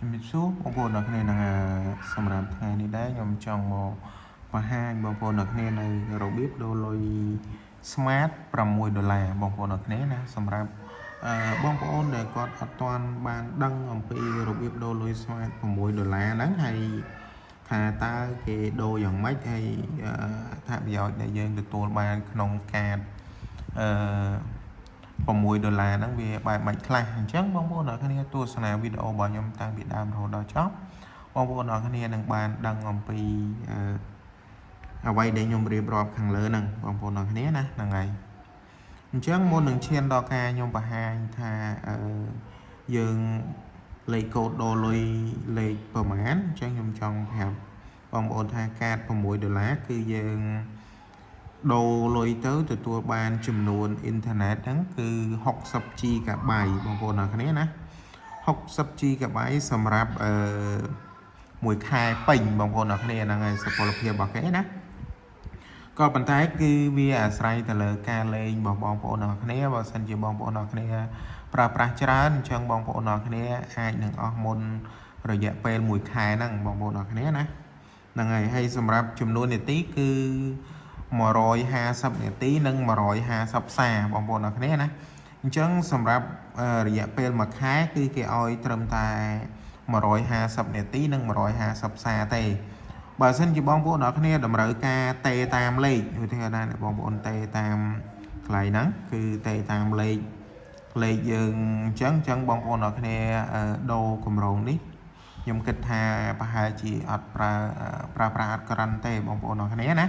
ជំរាបសួរបងប្អូនអ្នកគ្នានឹងសម្រាប់ថ្ងៃនេះដែរខ្ញុំចង់មកបង្ហាញបងប្អូនអ្នកគ្នានៅរបៀបដូរលុយ Smart $6បងប្អូនអ្នកគ្នាណាសម្រាប់បងប្អូនដែលគាត់អត់ទាន់បានដឹងអំពីរបៀបដូរលុយ Smart $6ហ្នឹងហើយថាតើគេដូរយ៉ាងម៉េចហើយអត្ថប្រយោជន៍ដែលយើងទទួលបានក្នុងកាត$6ហ្នឹងវាបែបម៉េចខ្លះអញ្ចឹងបងប្អូនអ្នកគ្នាទស្សនាវីដេអូរបស់ខ្ញុំតាំងពីដើមរហូតដល់ចប់បងប្អូនអ្នកគ្នានឹងបានដឹងអំពីអ្វីដែលខ្ញុំរៀបរាប់ខាងលើហ្នឹងបងប្អូនអ្នកគ្នាណាហ្នឹងហើយអញ្ចឹងមុននឹងឈានដល់ការខ្ញុំបង្ហាញថាយើងលេខកូដដូរលុយលេខប្រមាណអញ្ចឹងខ្ញុំចង់ប្រាប់បងប្អូនថាកាត$6គឺយើងដូរលុយទៅទទួលបានចំនួនអ៊ីនធឺណិតហ្នឹងគឺ60 GB បងប្អូនអ្នកគ្នាណា60 GB សម្រាប់មួយខែពេញបងប្អូនអ្នកគ្នាហ្នឹងហើយសុពលភាពរបស់គេណាក៏ប៉ុន្តែគឺវាអាស្រ័យទៅលើការលេងរបស់បងប្អូនអ្នកគ្នាបើសិនជាបងប្អូនអ្នកគ្នាប្រើប្រាស់ច្រើនអញ្ចឹងបងប្អូនអ្នកគ្នាអាចនឹងអស់មុនរយៈពេលមួយខែហ្នឹងបងប្អូនអ្នកគ្នាណាហ្នឹងហើយសម្រាប់ចំនួននាទីគឺ150នាទីនិង150សារបងប្អូនអ្នកគ្នាណាអញ្ចឹងសម្រាប់រយៈពេលមួយខែគឺគេឲ្យត្រឹមតែ150នាទីនិង150សារទេបើសិនជាបងប្អូនអ្នកគ្នាតម្រូវការតេតាមលេខឧទាហរណ៍ណាបងប្អូនតេតាមកន្លែងហ្នឹងគឺតេតាមលេខយើងអញ្ចឹងបងប្អូនអ្នកគ្នាដូរគម្រោងនេះខ្ញុំគិតថាប្រហែលជាអត់ប្រើប្រាស់អត់ក្រាន់ទេបងប្អូនអ្នកគ្នាណា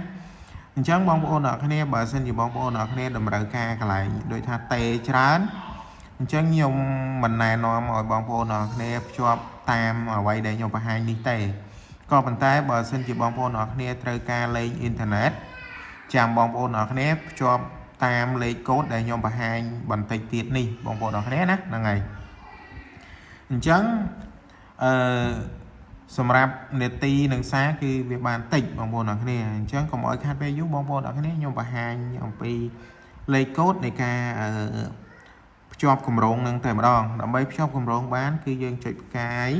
អញ្ចឹងបងប្អូនអ្នកគ្នាបើសិនជាបងប្អូនអ្នកគ្នាតម្រូវការកន្លែងដូចថាតេច្រើនអញ្ចឹងខ្ញុំមិនណែនាំឲ្យបងប្អូនអ្នកគ្នាភ្ជាប់តាមអ្វីដែលខ្ញុំបង្ហាញនេះទេក៏ប៉ុន្តែបើសិនជាបងប្អូនអ្នកគ្នាត្រូវការលេខអ៊ីនធឺណិតចាំបងប្អូនអ្នកគ្នាភ្ជាប់តាមលេខកូដដែលខ្ញុំបង្ហាញបន្តិចទៀតនេះបងប្អូនអ្នកគ្នាណាហ្នឹងហើយអញ្ចឹងសម្រាប់នាទីនិងសារគឺវាបានតិចបងប្អូនអ្នកគ្នាអញ្ចឹងកុំឲ្យខាត់ពេលយូរបងប្អូនអ្នកគ្នាខ្ញុំបង្ហាញអំពីលេខកូដនៃការភ្ជាប់គម្រោងនឹងតែម្ដងដើម្បីភ្ជាប់គម្រោងបានគឺយើងចុចផ្កាយ17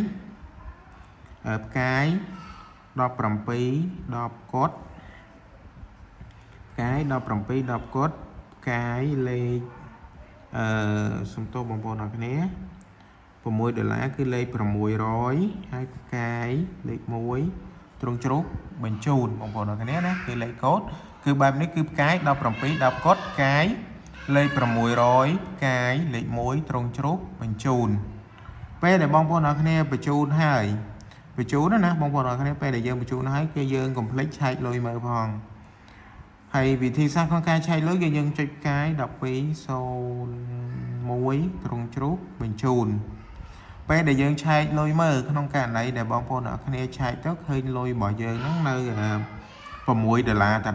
10កត់ផ្កាយ17 10កត់ផ្កាយលេខសំទោសបងប្អូនអ្នកគ្នា$6គឺលេខ600ហើយផ្កាយលេខ1ត្រង់ជ្រូកបញ្ជូនបងប្អូនអ្នកគ្នាណាគឺលេខកូដគឺបែបនេះគឺផ្កាយ17 10កត់ផ្កាយលេខ600ផ្កាយលេខ1ត្រង់ជ្រូកបញ្ជូនពេលដែលបងប្អូនអ្នកគ្នាបញ្ជូនហើយបញ្ជូនណាបងប្អូនអ្នកគ្នាពេលដែលយើងបញ្ជូនហើយគឺយើងកុំភ្លេចឆែកលុយមើលផងហើយវិធីសាស្ត្រក្នុងការឆែកលុយគឺយើងចុចផ្កាយ1201ត្រង់ជ្រូកបញ្ជូនពេលដែលយើងឆែកលុយមើលក្នុងករណីដែលបងប្អូនអ្នកគ្នាឆែកទៅឃើញលុយរបស់យើងហ្នឹងនៅ$6ដ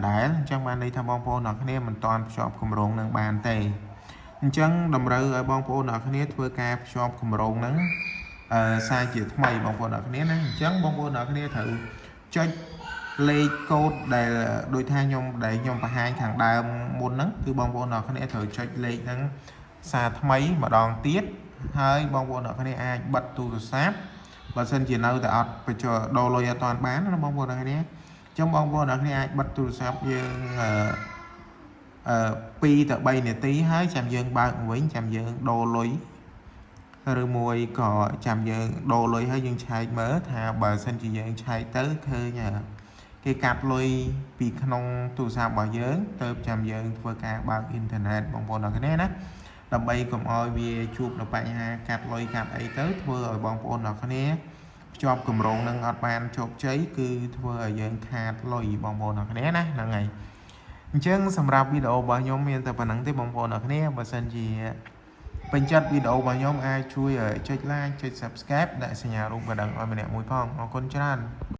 ដែលអញ្ចឹងបានន័យថាបងប្អូនអ្នកគ្នាមិនទាន់ភ្ជាប់គម្រោងនឹងបានទេអញ្ចឹងតម្រូវឲ្យបងប្អូនអ្នកគ្នាធ្វើការភ្ជាប់គម្រោងហ្នឹងសារជាថ្មីបងប្អូនអ្នកគ្នាណាអញ្ចឹងបងប្អូនអ្នកគ្នាត្រូវចុចលេខកូដដែលដូចថាខ្ញុំបង្ហាញខាងដើមមុនហ្នឹងគឺបងប្អូនអ្នកគ្នាត្រូវចុចលេខហ្នឹងសារថ្មីម្ដងទៀតហើយបងប្អូនអ្នកគ្នាអាចបិទទូរស័ព្ទបើសិនជានៅតែអត់បញ្ចូលដូរលុយអត់ទាន់បានណាបងប្អូនអ្នកគ្នាអញ្ចឹងបងប្អូនអ្នកគ្នាអាចបិទទូរស័ព្ទយើង2ទៅ3នាទីហើយចាំយើងបើកវិញចាំយើងដូរលុយឬមួយក៏ចាំយើងដូរលុយហើយយើងឆែកមើលថាបើសិនជាយើងឆែកទៅឃើញគេកាត់លុយពីក្នុងទូរស័ព្ទរបស់យើងទៅចាំយើងធ្វើការបើកអ៊ីនធឺណិតបងប្អូនអ្នកគ្នាណាដើម្បីកុំឲ្យវាជួបនៅបញ្ហាកាត់លុយកាត់អីទៅធ្វើឲ្យបងប្អូនអ្នកគ្នាភ្ជាប់គម្រោងនឹងអត់បានជោគជ័យគឺធ្វើឲ្យយើងខាតលុយបងប្អូនអ្នកគ្នាណាហ្នឹងហើយអញ្ចឹងសម្រាប់វីដេអូរបស់ខ្ញុំមានតែប៉ុណ្្នឹងទេបងប្អូនអ្នកគ្នាបើសិនជាពេញចិត្តវីដេអូរបស់ខ្ញុំអាចជួយចុច like ចុច subscribe ដាក់សញ្ញារូបកណ្ដឹងឲ្យម្នាក់មួយផងអរគុណច្រើន